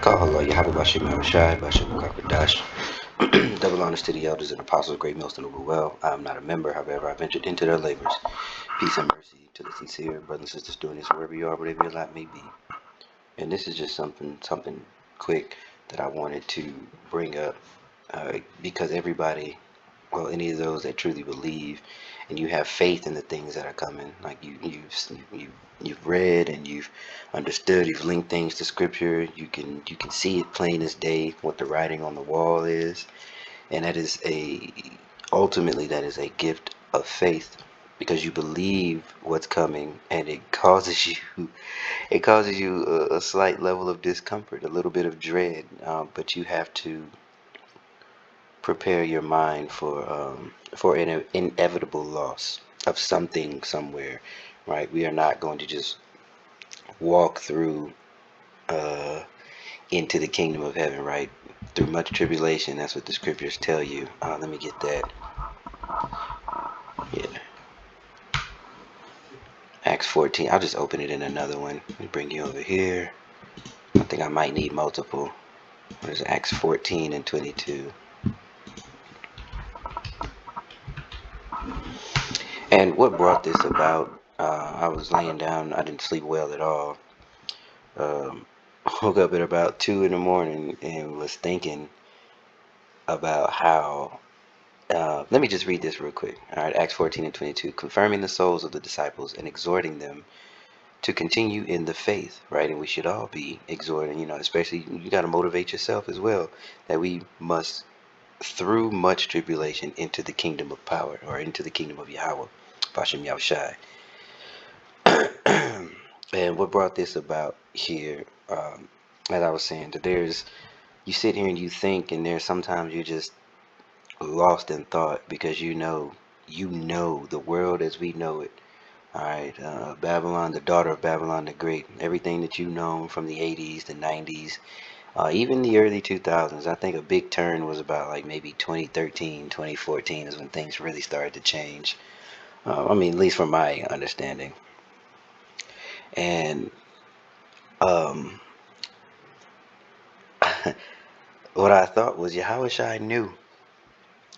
Kahala Yahweh Bashim Yahushai Bashim Kakwadash. Double honors to the elders and apostles of Great Millstone of Well. I am not a member, however, I ventured into their labors. Peace and mercy to the sincere brothers and sisters doing this wherever you are, whatever your lot may be. And this is just something quick that I wanted to bring up because everybody, well, any of those that truly believe and you have faith in the things that are coming, like you've read and you've understood, you've linked things to scripture, you can see it plain as day what the writing on the wall is, and that is a ultimately that is a gift of faith because you believe what's coming, and it causes you a slight level of discomfort, a little bit of dread, but you have to prepare your mind for an inevitable loss of something somewhere, right? We are not going to just walk through uh, into the kingdom of heaven, right? Through much tribulation. That's what the scriptures tell you. Let me get that. Yeah, Acts 14. I'll just open it in another one and bring you over here. I think I might need multiple. There's Acts 14 and 22. And what brought this about? I was laying down. I didn't sleep well at all. Um, woke up at about 2 in the morning and was thinking about how. Let me just read this real quick. All right, Acts 14 and 22, confirming the souls of the disciples and exhorting them to continue in the faith, right? And we should all be exhorting, especially you got to motivate yourself as well, that we must, through much tribulation, into the kingdom of power, or into the kingdom of Yahweh, Bashem Yahushai. And what brought this about here, as I was saying, that you sit here and you think, and there's sometimes you're just lost in thought because you know the world as we know it. All right, Babylon, the daughter of Babylon the Great, everything that you know from the 80s, the 90s, even the early 2000s. I think a big turn was about like maybe 2013, 2014 is when things really started to change. I mean, at least from my understanding. And um, what I thought was Yahushua knew.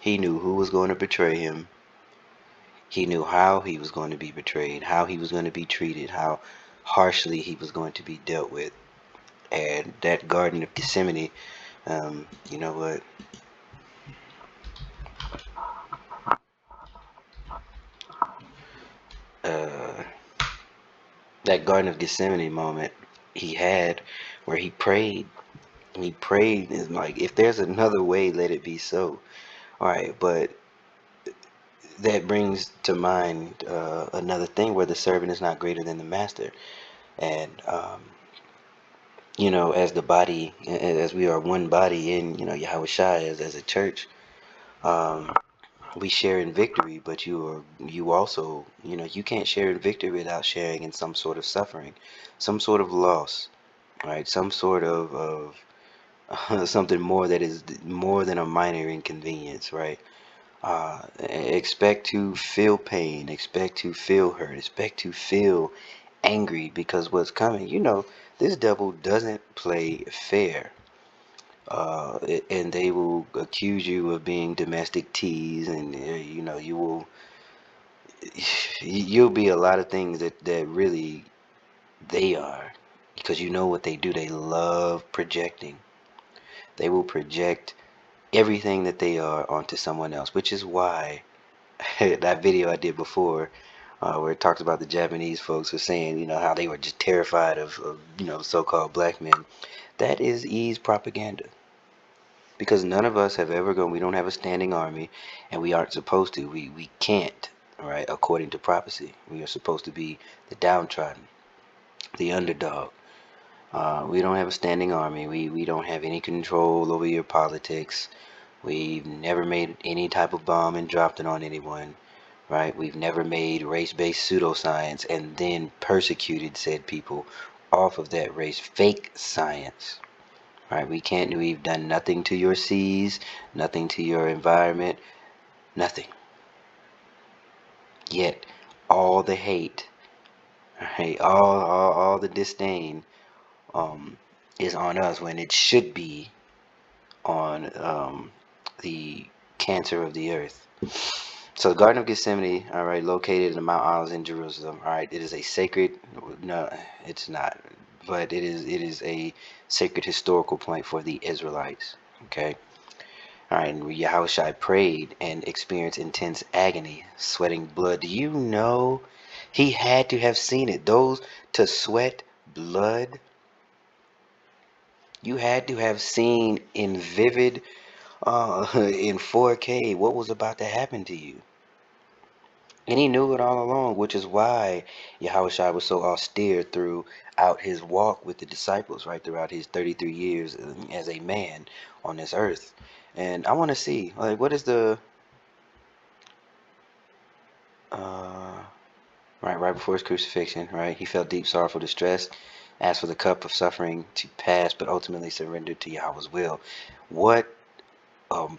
He knew who was going to betray him. He knew how he was going to be betrayed, how he was going to be treated, how harshly he was going to be dealt with. And that Garden of Gethsemane, you know what? Uh, that Garden of Gethsemane moment he had where he prayed is like, if there's another way, let it be so. All right, but that brings to mind another thing where the servant is not greater than the master. And as the body, as we are one body in, Yahweh Shai, as a church, um, we share in victory, but you also, you can't share in victory without sharing in some sort of suffering, some sort of loss, right? Some sort of something more that is more than a minor inconvenience, right? Expect to feel pain, expect to feel hurt, expect to feel angry because what's coming, this devil doesn't play fair. And they will accuse you of being domestic tease, and you'll be a lot of things that really they are, because you know what they do. They love projecting. They will project everything that they are onto someone else, which is why that video I did before, where it talks about the Japanese folks were saying, how they were just terrified of so-called black men. That is ease propaganda, because none of us have ever gone. We don't have a standing army, and we aren't supposed to. We can't, right? According to prophecy, we are supposed to be the downtrodden, the underdog. We don't have a standing army. We don't have any control over your politics. We've never made any type of bomb and dropped it on anyone, right? We've never made race-based pseudoscience and then persecuted said people off of that race fake science, right? We've done nothing to your seas, nothing to your environment, nothing. Yet all the hate, right? All the disdain, um, is on us when it should be on the cancer of the earth. So the Garden of Gethsemane, all right, located in the Mount Olives in Jerusalem. All right, it is a sacred. No, it's not, but it is a sacred historical point for the Israelites. Okay, all right, and Yahushua prayed and experienced intense agony, sweating blood. Do you know he had to have seen it? Those to sweat blood, you had to have seen in vivid, in 4K, what was about to happen to you. And he knew it all along, which is why Yahushua was so austere throughout his walk with the disciples, right? Throughout his 33 years as a man on this earth. And I want to see, like, what is the, right before his crucifixion, right? He felt deep sorrowful distress, asked for the cup of suffering to pass, but ultimately surrendered to Yahweh's will. What, um,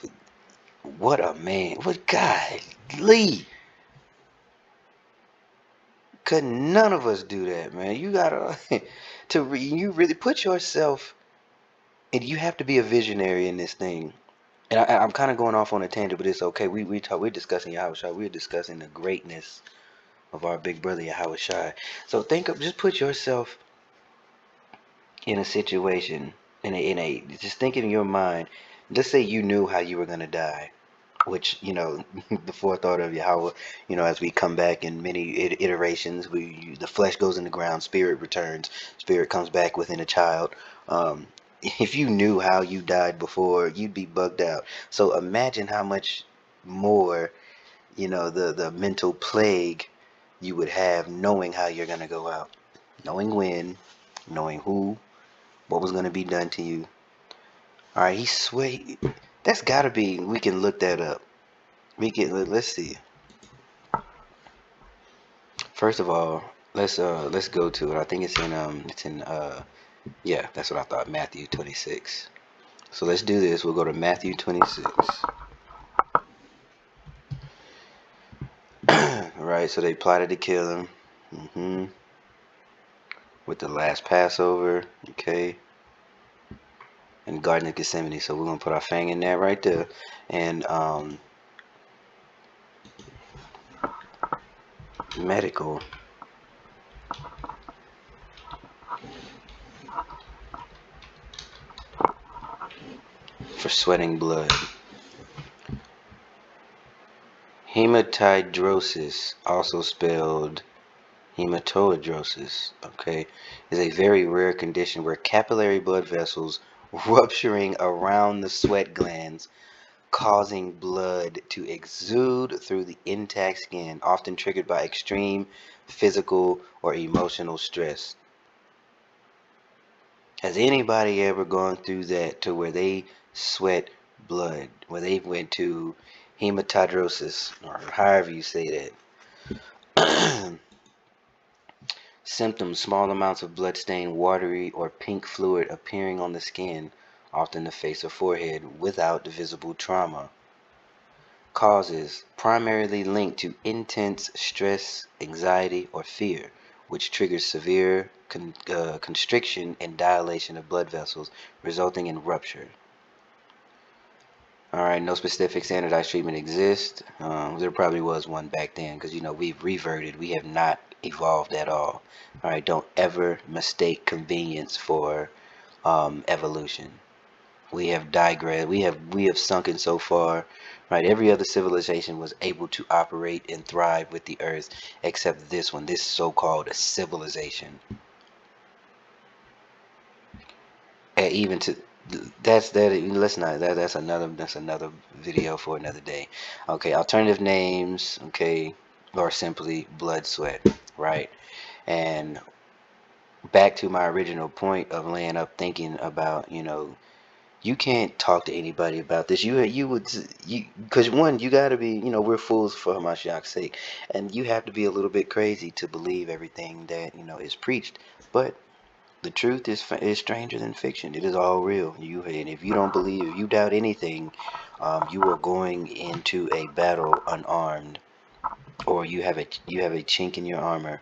what a man! What God, Lee? Could none of us do that, man? You gotta you really put yourself, and you have to be a visionary in this thing. And I'm kind of going off on a tangent, but it's okay. We're discussing Yahushua. We're discussing the greatness of our big brother Yahushua. So just put yourself in a situation, just think in your mind. Let's say you knew how you were gonna die, which, the forethought of Yahweh, as we come back in many iterations, the flesh goes in the ground, spirit returns, spirit comes back within a child. Um, if you knew how you died before, you'd be bugged out. So imagine how much more, the mental plague you would have knowing how you're gonna go out, knowing when, knowing who, what was gonna be done to you. All right, he swayed. That's gotta be. We can look that up. Let's see. First of all, let's go to it. I think it's in yeah, that's what I thought. Matthew 26. So let's do this. We'll go to Matthew 26. Right. So they plotted to kill him. With the last Passover. Okay. And Garden of Gethsemane. So we're gonna put our fang in there right there. And medical for sweating blood. Hematidrosis, also spelled hematidrosis, okay, is a very rare condition where capillary blood vessels rupturing around the sweat glands, causing blood to exude through the intact skin, often triggered by extreme physical or emotional stress. Has anybody ever gone through that to where they sweat blood, where they went to hematidrosis, or however you say that? Symptoms: small amounts of blood-stained, watery, or pink fluid appearing on the skin, often the face or forehead, without visible trauma. Causes: primarily linked to intense stress, anxiety, or fear, which triggers severe constriction and dilation of blood vessels, resulting in rupture. All right, no specific standardized treatment exists. There probably was one back then because, we've reverted. We have not evolved at all. All right, don't ever mistake convenience for evolution. We have digressed. We have sunken so far. Right, every other civilization was able to operate and thrive with the earth except this one, this so-called civilization. And even to that's that let's not that that's another video for another day. Okay, alternative names, okay, or simply blood sweat, right? And back to my original point of laying up thinking about, you can't talk to anybody about this. You would you because one, you got to be, we're fools for Hamashiach's sake, and you have to be a little bit crazy to believe everything that is preached. But the truth is stranger than fiction. It is all real. And if you don't believe, if you doubt anything, you are going into a battle unarmed, or you have a chink in your armor,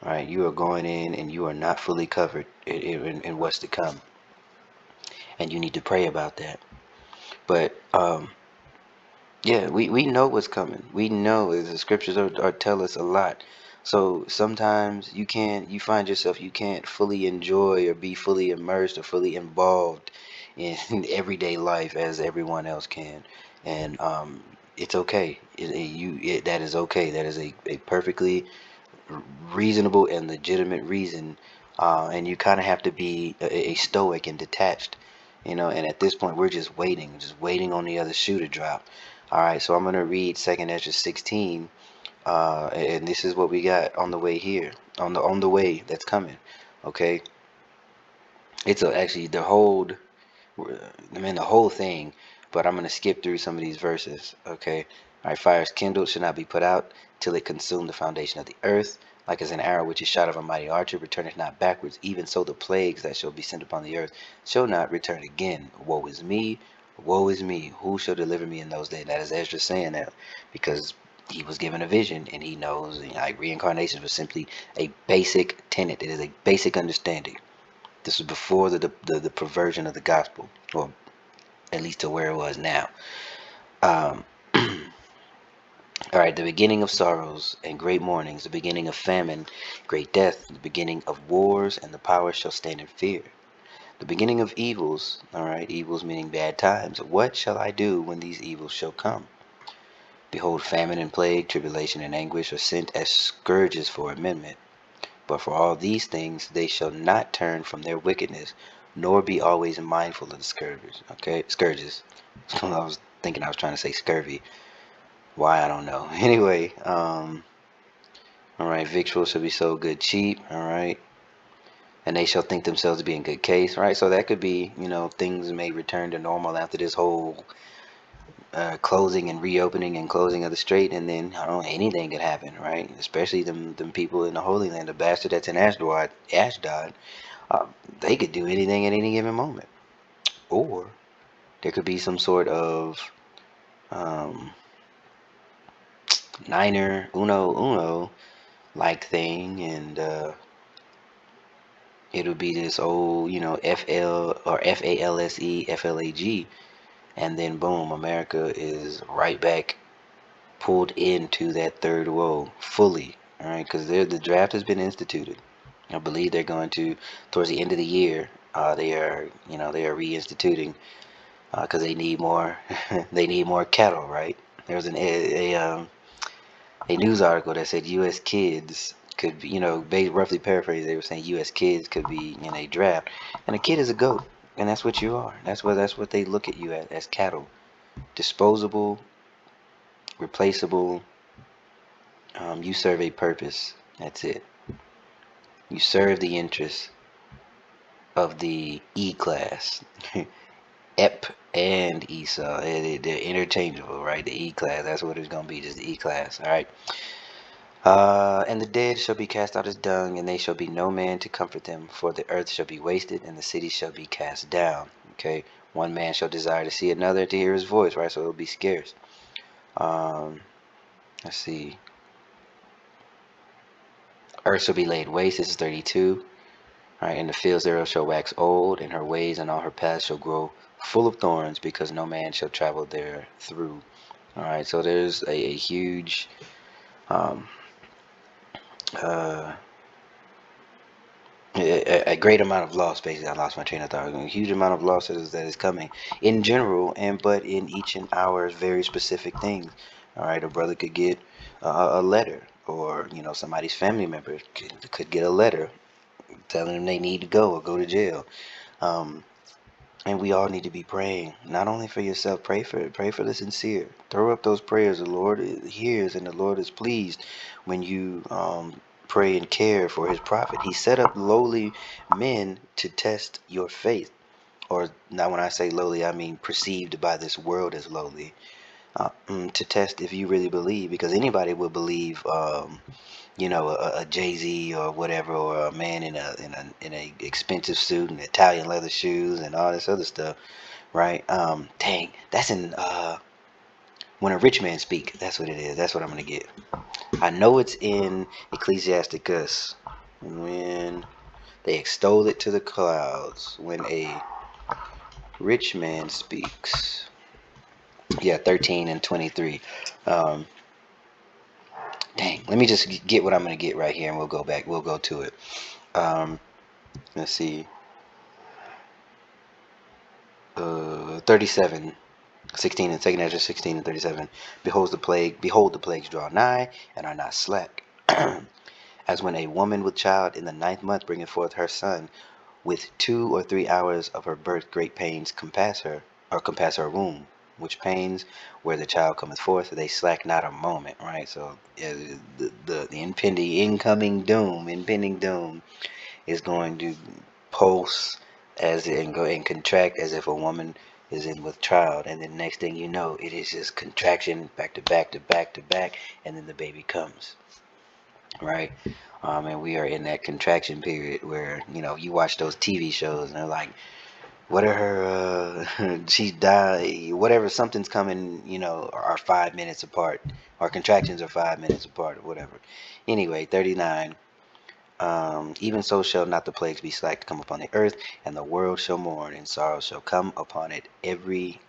All right, you are going in and you are not fully covered in what's to come, and you need to pray about that. But yeah, we know what's coming. We know, as the scriptures are tell us a lot. So sometimes you find yourself, you can't fully enjoy or be fully immersed or fully involved in everyday life as everyone else can. And it's okay. That is okay. That is a perfectly reasonable and legitimate reason. And you kind of have to be a stoic and detached, and at this point we're just waiting on the other shoe to drop. All right, so I'm going to read 2nd Ezra 16, and this is what we got on the way here, on the way that's coming. Okay, it's actually the whole thing, but I'm going to skip through some of these verses. Okay. All right. Fires kindled should not be put out till it consume the foundation of the earth, like as an arrow which is shot of a mighty archer, returneth not backwards. Even so, the plagues that shall be sent upon the earth shall not return again. Woe is me! Woe is me! Who shall deliver me in those days? That is Ezra saying that because he was given a vision and he knows, like, reincarnation was simply a basic tenet. It is a basic understanding. This was before the perversion of the gospel, or at least to where it was now. Um, all right, the beginning of sorrows and great mournings, the beginning of famine, great death, the beginning of wars, and the powers shall stand in fear. The beginning of evils, all right, evils meaning bad times. What shall I do when these evils shall come? Behold, famine and plague, tribulation and anguish are sent as scourges for amendment. But for all these things they shall not turn from their wickedness, nor be always mindful of the scourges. Okay, scourges. I was thinking I was trying to say scurvy. Why, I don't know. Anyway, all right, victuals shall be sold good cheap. All right, and they shall think themselves to be in good case. All right, so that could be, things may return to normal after this whole closing and reopening and closing of the strait, and then I don't know, anything could happen, right? Especially them people in the Holy Land, the bastard that's in Ashdod. Uh, they could do anything at any given moment, or there could be some sort of um, Niner Uno like thing, and it'll be this old, FL or FALSE, and then boom, America is right back pulled into that third world fully. All right, because the draft has been instituted. I believe they're going to, towards the end of the year, they are reinstituting because they need more. They need more cattle, right? There was a news article that said U.S. kids could be, roughly paraphrased, they were saying U.S. kids could be in a draft, and a kid is a goat, and that's what you are. That's what they look at you as cattle, disposable, replaceable. You serve a purpose. That's it. You serve the interests of the E class. EP and ESA, they're interchangeable, right? The E class, that's what it's gonna be, just the E class. All right. And the dead shall be cast out as dung, and they shall be no man to comfort them, for the earth shall be wasted, and the cities shall be cast down. Okay, one man shall desire to see another, to hear his voice, right? So it'll be scarce. Um, let's see. Earth shall be laid waste. This is 32. All right, and the fields thereof shall wax old, and her ways and all her paths shall grow full of thorns, because no man shall travel there through. All right, so there's a huge um, uh, a great amount of loss. Basically, I lost my train of thought. A huge amount of losses that is coming in general, but in each and our very specific things. All right, a brother could get a letter, or somebody's family member could get a letter telling them they need to go or go to jail. Um, and we all need to be praying, not only for yourself. Pray for the sincere. Throw up those prayers. The Lord hears, and the Lord is pleased when you pray and care for His prophet. He set up lowly men to test your faith. Or now, when I say lowly, I mean perceived by this world as lowly. To test if you really believe, because anybody will believe. A Jay-Z or whatever, or a man in a expensive suit and Italian leather shoes and all this other stuff, right? Dang, that's in When a Rich Man Speak. That's what it is. That's what I'm gonna get. I know it's in Ecclesiasticus. when they extol it to the clouds, when a rich man speaks. Yeah, 13 and 23. Um, dang, let me just get what I'm going to get right here and we'll go back. We'll go to it. Let's see. 37. 16 and 2nd Ezra 16 and 37. Behold the plagues draw nigh and are not slack. As when a woman with child in the 9th month bringeth forth her son, with 2 or 3 hours of her birth great pains compass her womb, which pains where the child cometh forth, they slack not a moment, right? So the impending doom is going to pulse as and go and contract as if a woman is in with child, and then next thing you know, it is just contraction back to back to back to back, and then the baby comes, right? And we are in that contraction period where you watch those TV shows and they're like, what are her she died, whatever, something's coming, are 5 minutes apart, our contractions are 5 minutes apart or whatever. Anyway, 39. Even so shall not the plagues be slack to come upon the earth, and the world shall mourn, and sorrow shall come upon it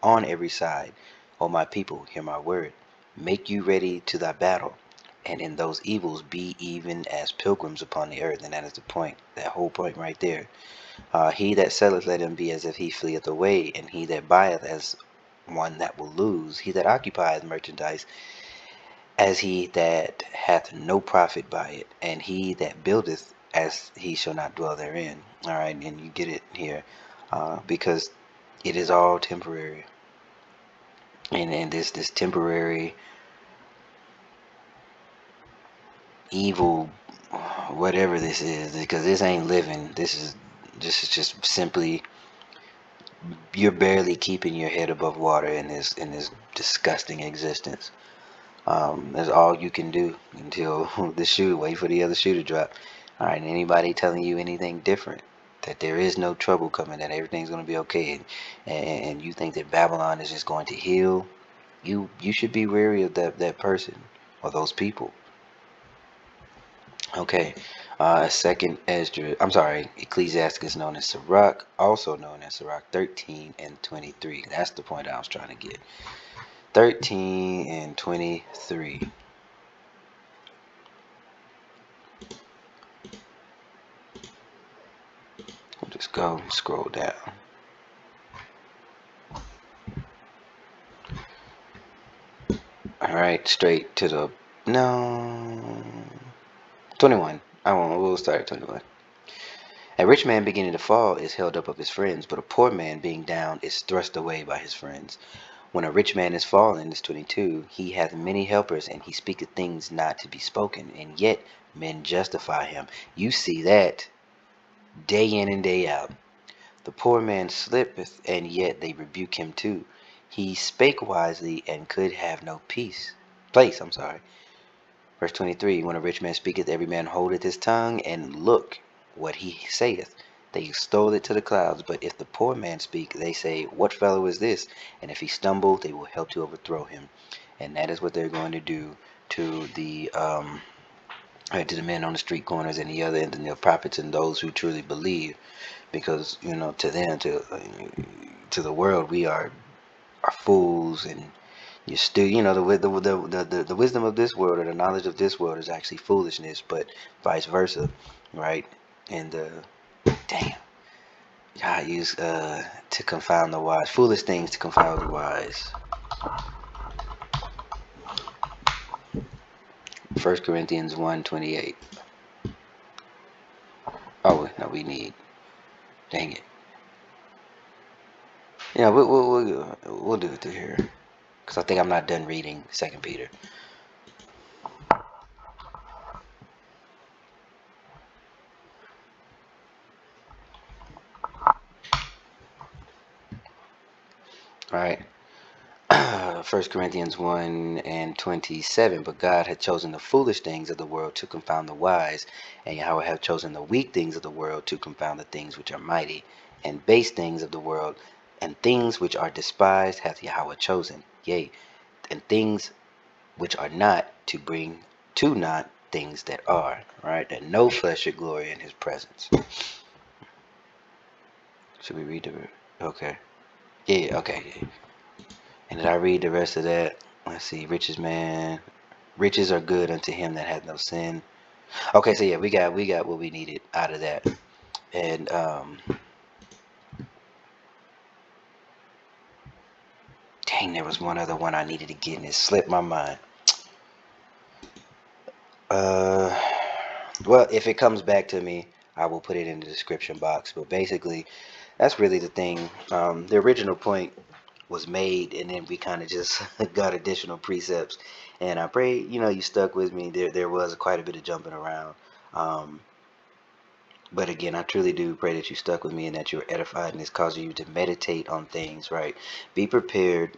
on every side. O my people, hear my word. Make you ready to thy battle, and in those evils be even as pilgrims upon the earth. And that is the point, that whole point right there. He that selleth, let him be as if he fleeth away, and he that buyeth as one that will lose. He that occupieth merchandise as he that hath no profit by it, and he that buildeth as he shall not dwell therein. All right, and you get it here, because it is all temporary, and this temporary evil, whatever this is, because this ain't living. This is just simply you're barely keeping your head above water in this disgusting existence. That's all you can do until wait for the other shoe to drop. All right, and anybody telling you anything different, that there is no trouble coming, that everything's going to be okay, and you think that Babylon is just going to heal, you should be wary of that person or those people. Okay, Ecclesiasticus known as Sirach, also known as Sirach 13 and 23. That's the point I was trying to get. 13 and 23. We'll just go scroll down. All right, straight to the no 21. We'll start at 21. A rich man beginning to fall is held up of his friends, but a poor man being down is thrust away by his friends. When a rich man is fallen, is 22, he hath many helpers, and he speaketh things not to be spoken, and yet men justify him. You see that day in and day out. The poor man slippeth, and yet they rebuke him too. He spake wisely, and could have no place. Verse 23, when a rich man speaketh, every man holdeth his tongue, and look what he saith. They extol it to the clouds. But if the poor man speak, they say, what fellow is this? And if he stumble, they will help to overthrow him. And that is what they're going to do to the men on the street corners and the prophets and those who truly believe, because to them, to the world, we are fools, and you still, the wisdom of this world or the knowledge of this world is actually foolishness, but vice versa, right? And damn, God used to confound the wise, foolish things to confound the wise. 1 Corinthians 1:28. Oh no, we need. Dang it. Yeah, we'll do it through here, because I think I'm not done reading 2 Peter. All right. 1 Corinthians 1 and 27. But God had chosen the foolish things of the world to confound the wise, and Yahweh hath chosen the weak things of the world to confound the things which are mighty, and base things of the world, and things which are despised hath Yahweh chosen, yea, and things which are not, to bring to naught things that are, right? That no flesh should glory in his presence. Should we read the... Okay. Yeah, okay. Yeah. And did I read the rest of that? Let's see. Riches are good unto him that hath no sin. Okay, so yeah, we got what we needed out of that. And dang, there was one other one I needed to get and it slipped my mind. Well, if it comes back to me, I will put it in the description box. But basically, that's really the thing. The original point was made, and then we kind of just got additional precepts. And I pray, you stuck with me. There was quite a bit of jumping around. Um, but again, I truly do pray that you stuck with me and that you're edified, and it's causing you to meditate on things, right? Be prepared.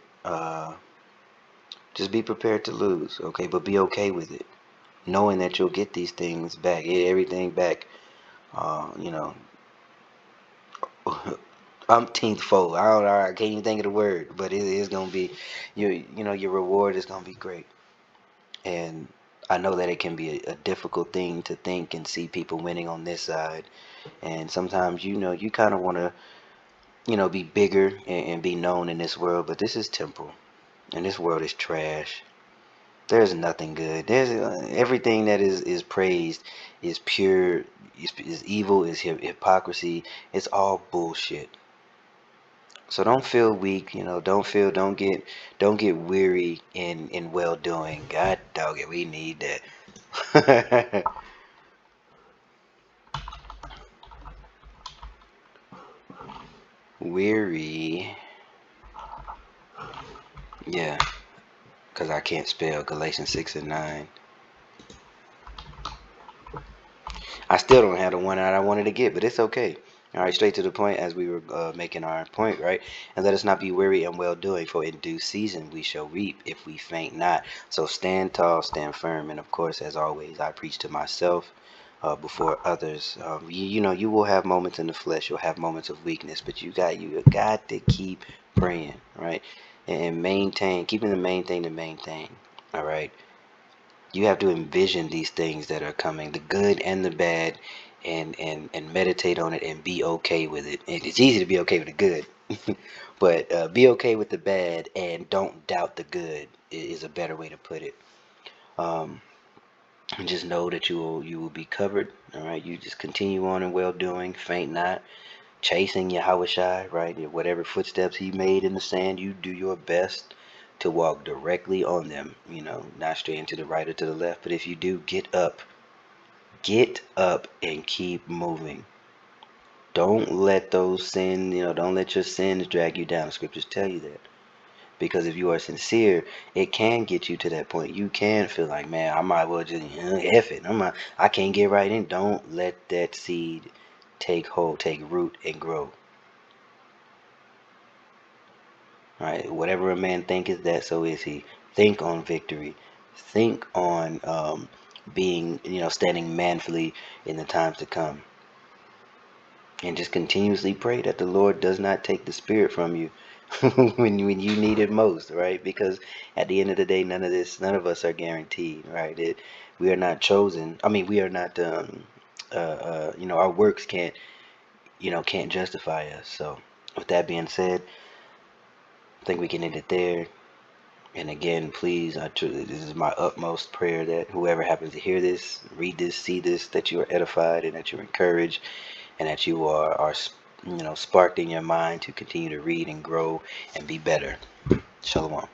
Just be prepared to lose, okay? But be okay with it, knowing that you'll get these things back, everything back. You know, umpteenth fold. I don't know. I can't even think of the word, but it is gonna be your reward is gonna be great. And I know that it can be a difficult thing to think and see people winning on this side. And sometimes you kind of want to be bigger and be known in this world, but this is temporal, and this world is trash. There's nothing good. There's everything that is praised is pure, is evil, is hypocrisy. It's all bullshit. So don't feel weak, don't get weary in well doing. God dog it, we need that. Weary, yeah, because I can't spell Galatians 6:9. I still don't have the one that I wanted to get, but it's okay. All right, straight to the point as we were making our point, right? And let us not be weary in well doing, for in due season we shall reap if we faint not. So stand tall, stand firm, and of course, as always, I preach to myself before others. You will have moments in the flesh, you'll have moments of weakness, but you got to keep praying, right? And maintain, keeping the main thing the main thing. All right. You have to envision these things that are coming, the good and the bad, and meditate on it and be okay with it. And it's easy to be okay with the good, but be okay with the bad and don't doubt the good is a better way to put it. Um, and just know that you will be covered. All right, you just continue on in well doing, faint not, chasing Yahushai, right? Whatever footsteps he made in the sand, you do your best to walk directly on them, not straight into the right or to the left. But if you do, get up and keep moving. Don't let those don't let your sins drag you down. The scriptures tell you that. Because if you are sincere, it can get you to that point. You can feel like, man, I might well just F it. I can't get right in. Don't let that seed take hold, take root, and grow. Right? Whatever a man thinketh, that so is he. Think on victory. Think on being, standing manfully in the times to come. And just continuously pray that the Lord does not take the spirit from you when you need it most, right? Because at the end of the day, none of us are guaranteed, right? We are not chosen. I mean, we are not. Our works can't justify us. So, with that being said, I think we can end it there. And again, please, this is my utmost prayer that whoever happens to hear this, read this, see this, that you are edified and that you're encouraged and that you are sparked in your mind to continue to read and grow and be better. Shalom.